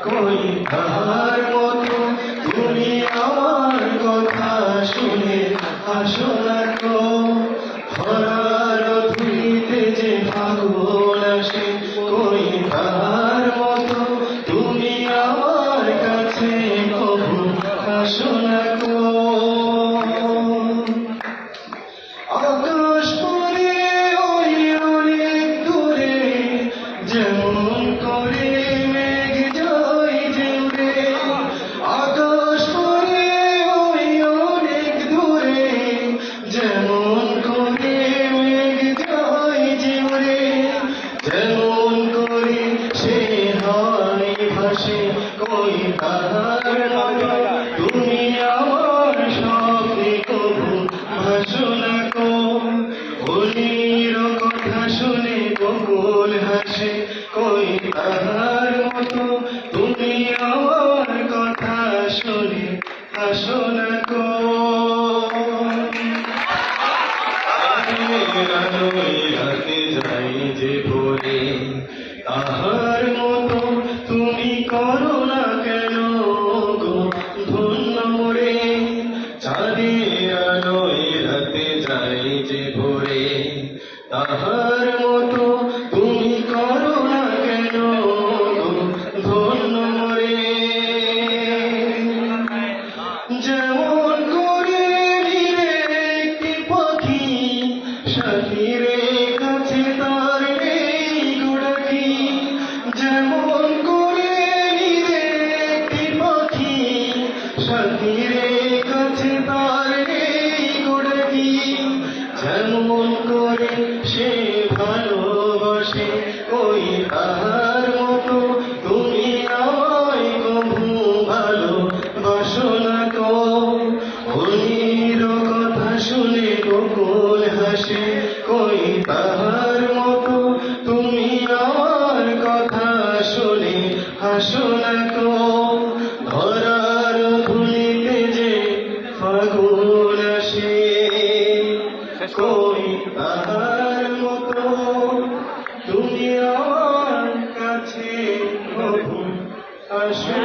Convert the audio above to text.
কই তাহার মতো তুমি আমার কথা শুনে হাসো না গো। ধরার ধুলিতে যে ফাগুন আসে, কই তাহার মতো তুমি আমার কাছে কবু হাসো না গো। আকাশ পরে ওই অনেক দূরে, যেমন করে মেঘ যায় যে উড়ে। আকাশ পরে ওই অনেক দূরে, যেমন করে মেঘ যায় যে উড়ে। যেমন করে সে হয় ভাসে, কই তাহার মতো তুমি আমার স্বপ্নে কবু ভাসো না গো। অলির কথা শুনে বকুল হাসে, কই তাহার মতো তুমি আমার কথা শুনে হাসো না গো। আলোয় রাতে যাই যে ভোরে, তাহার মতো তুমি করো না কেন গো ধন্য মোরে। চাঁদের আলোয় রাতে যাই যে ভোরে, তাহার মতো তুমি করো না কেন গো ধন্য মোরে। যেমন করে নিরে একটি পাখি, সাথীরে কাছে তার নেই গোড়াকি। যেমন করে নিরে একটি পাখি, সাথীরে কাছে তার নেই গোড়াকি। যেমন করে সে ভালোবাসে, কই তাহার মতো তুমি আমায় কবু ভালোবাসো না গো। অলির কথা শুনে বকুল হাসে, কই তাহার মতো তুমি আমার কথা শুনে হাসো না গো। ধরার ধুলিতে যে ফাগুন আসে, কই তাহার মতো তুমি আমার কাছে কবু হাসো